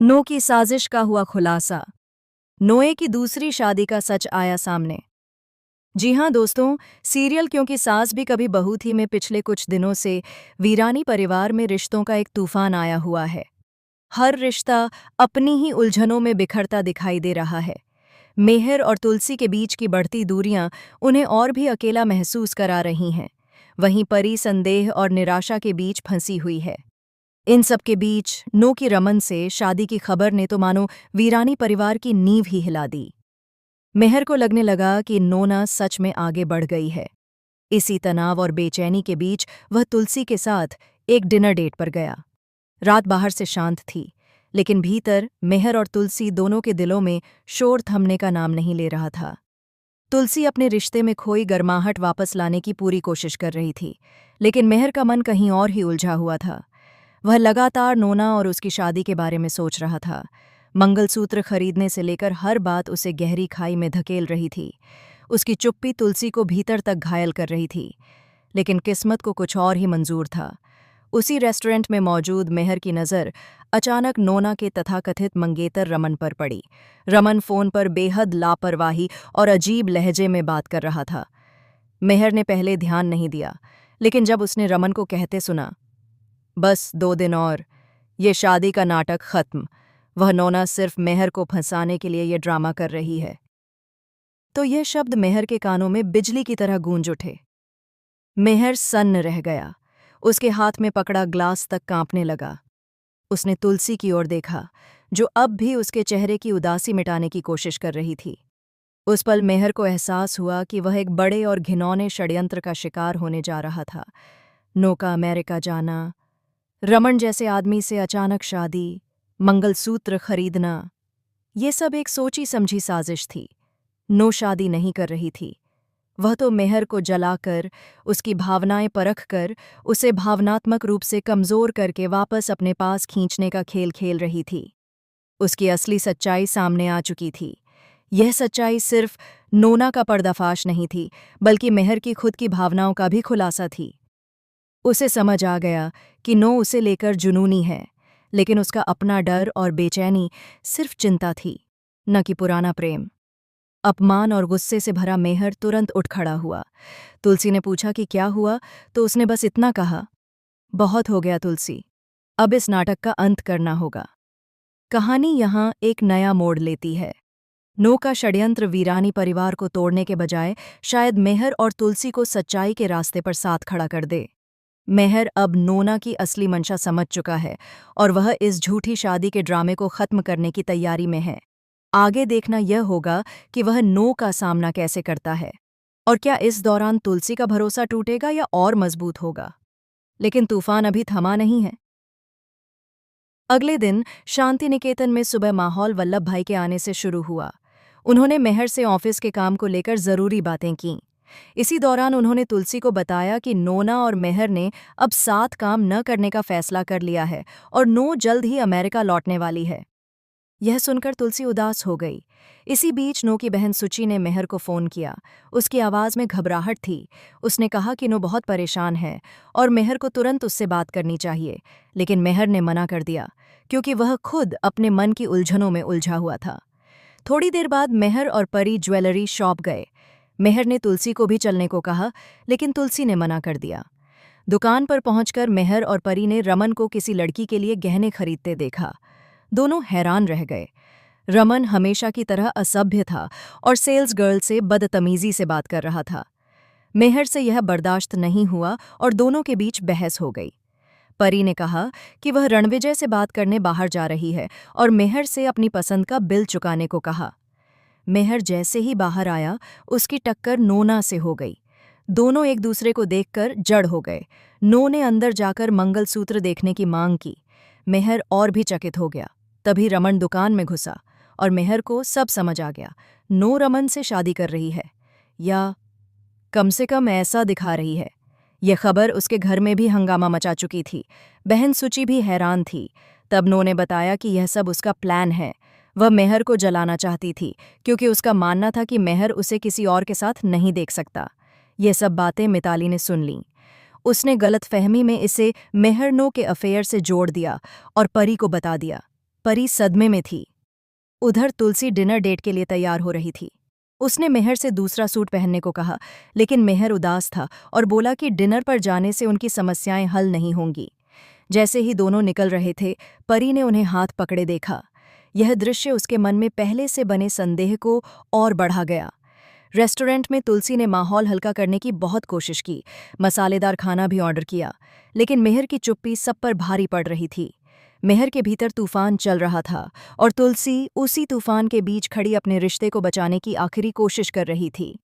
No की साजिश का हुआ खुलासा। नोए की दूसरी शादी का सच आया सामने। जी हाँ दोस्तों, सीरियल क्योंकि सास भी कभी बहू थी में पिछले कुछ दिनों से वीरानी परिवार में रिश्तों का एक तूफान आया हुआ है। हर रिश्ता अपनी ही उलझनों में बिखरता दिखाई दे रहा है। मेहर और तुलसी के बीच की बढ़ती दूरियां उन्हें और भी अकेला महसूस करा रही हैं। वहीं परी संदेह और निराशा के बीच फंसी हुई है। इन सब के बीच नो की रमन से शादी की खबर ने तो मानो वीरानी परिवार की नींव ही हिला दी। मेहर को लगने लगा कि नोना सच में आगे बढ़ गई है। इसी तनाव और बेचैनी के बीच वह तुलसी के साथ एक डिनर डेट पर गया। रात बाहर से शांत थी, लेकिन भीतर मेहर और तुलसी दोनों के दिलों में शोर थमने का नाम नहीं ले रहा था। तुलसी अपने रिश्ते में खोई गर्माहट वापस लाने की पूरी कोशिश कर रही थी, लेकिन मेहर का मन कहीं और ही उलझा हुआ था। वह लगातार नोना और उसकी शादी के बारे में सोच रहा था। मंगलसूत्र खरीदने से लेकर हर बात उसे गहरी खाई में धकेल रही थी। उसकी चुप्पी तुलसी को भीतर तक घायल कर रही थी, लेकिन किस्मत को कुछ और ही मंजूर था। उसी रेस्टोरेंट में मौजूद मेहर की नज़र अचानक नोना के तथाकथित मंगेतर रमन पर पड़ी। रमन फ़ोन पर बेहद लापरवाही और अजीब लहजे में बात कर रहा था। मेहर ने पहले ध्यान नहीं दिया, लेकिन जब उसने रमन को कहते सुना, बस 2 दिन और, ये शादी का नाटक खत्म, वह नोना सिर्फ मेहर को फंसाने के लिए ये ड्रामा कर रही है, तो ये शब्द मेहर के कानों में बिजली की तरह गूंज उठे। मेहर सन्न रह गया। उसके हाथ में पकड़ा ग्लास तक कांपने लगा। उसने तुलसी की ओर देखा, जो अब भी उसके चेहरे की उदासी मिटाने की कोशिश कर रही थी। उस पल मेहर को एहसास हुआ कि वह एक बड़े और घिनौने षड्यंत्र का शिकार होने जा रहा था। नो का अमेरिका जाना, रमन जैसे आदमी से अचानक शादी, मंगलसूत्र खरीदना, ये सब एक सोची समझी साजिश थी। नो शादी नहीं कर रही थी। वह तो मेहर को जलाकर, उसकी भावनाएं परखकर, उसे भावनात्मक रूप से कमज़ोर करके वापस अपने पास खींचने का खेल खेल रही थी। उसकी असली सच्चाई सामने आ चुकी थी। यह सच्चाई सिर्फ नोना का पर्दाफाश नहीं थी, बल्कि मेहर की खुद की भावनाओं का भी खुलासा थी। उसे समझ आ गया कि नो उसे लेकर जुनूनी है, लेकिन उसका अपना डर और बेचैनी सिर्फ चिंता थी, न कि पुराना प्रेम। अपमान और गुस्से से भरा मेहर तुरंत उठ खड़ा हुआ। तुलसी ने पूछा कि क्या हुआ, तो उसने बस इतना कहा, बहुत हो गया तुलसी, अब इस नाटक का अंत करना होगा। कहानी यहाँ एक नया मोड़ लेती है। नो का षड्यंत्र वीरानी परिवार को तोड़ने के बजाय शायद मेहर और तुलसी को सच्चाई के रास्ते पर साथ खड़ा कर दे। मेहर अब नोना की असली मंशा समझ चुका है और वह इस झूठी शादी के ड्रामे को खत्म करने की तैयारी में है। आगे देखना यह होगा कि वह नो का सामना कैसे करता है, और क्या इस दौरान तुलसी का भरोसा टूटेगा या और मजबूत होगा। लेकिन तूफान अभी थमा नहीं है। अगले दिन शांति निकेतन में सुबह माहौल वल्लभ भाई के आने से शुरू हुआ। उन्होंने मेहर से ऑफिस के काम को लेकर जरूरी बातें की। इसी दौरान उन्होंने तुलसी को बताया कि नोना और मेहर ने अब साथ काम न करने का फैसला कर लिया है और नो जल्द ही अमेरिका लौटने वाली है। यह सुनकर तुलसी उदास हो गई। इसी बीच नो की बहन सुची ने मेहर को फ़ोन किया। उसकी आवाज़ में घबराहट थी। उसने कहा कि नो बहुत परेशान है और मेहर को तुरंत उससे बात करनी चाहिए, लेकिन मेहर ने मना कर दिया, क्योंकि वह खुद अपने मन की उलझनों में उलझा हुआ था। थोड़ी देर बाद मेहर और परी ज्वेलरी शॉप गए। मेहर ने तुलसी को भी चलने को कहा, लेकिन तुलसी ने मना कर दिया। दुकान पर पहुंचकर मेहर और परी ने रमन को किसी लड़की के लिए गहने खरीदते देखा। दोनों हैरान रह गए। रमन हमेशा की तरह असभ्य था और सेल्स गर्ल से बदतमीजी से बात कर रहा था। मेहर से यह बर्दाश्त नहीं हुआ और दोनों के बीच बहस हो गई। परी ने कहा कि वह रणविजय से बात करने बाहर जा रही है और मेहर से अपनी पसंद का बिल चुकाने को कहा। मेहर जैसे ही बाहर आया, उसकी टक्कर नोना से हो गई। दोनों एक दूसरे को देखकर जड़ हो गए। नो ने अंदर जाकर मंगलसूत्र देखने की मांग की। मेहर और भी चकित हो गया। तभी रमन दुकान में घुसा और मेहर को सब समझ आ गया। नो रमन से शादी कर रही है, या कम से कम ऐसा दिखा रही है। यह खबर उसके घर में भी हंगामा मचा चुकी थी। बहन सुची भी हैरान थी। तब नो ने बताया कि यह सब उसका प्लान है। वह मेहर को जलाना चाहती थी, क्योंकि उसका मानना था कि मेहर उसे किसी और के साथ नहीं देख सकता। ये सब बातें मिताली ने सुन लीं। उसने गलतफहमी में इसे मेहर नो के अफेयर से जोड़ दिया और परी को बता दिया। परी सदमे में थी। उधर तुलसी डिनर डेट के लिए तैयार हो रही थी। उसने मेहर से दूसरा सूट पहनने को कहा, लेकिन मेहर उदास था और बोला कि डिनर पर जाने से उनकी समस्याएं हल नहीं होंगी। जैसे ही दोनों निकल रहे थे, परी ने उन्हें हाथ पकड़े देखा। यह दृश्य उसके मन में पहले से बने संदेह को और बढ़ा गया। रेस्टोरेंट में तुलसी ने माहौल हल्का करने की बहुत कोशिश की, मसालेदार खाना भी ऑर्डर किया, लेकिन मेहर की चुप्पी सब पर भारी पड़ रही थी। मेहर के भीतर तूफान चल रहा था और तुलसी उसी तूफान के बीच खड़ी अपने रिश्ते को बचाने की आखिरी कोशिश कर रही थी।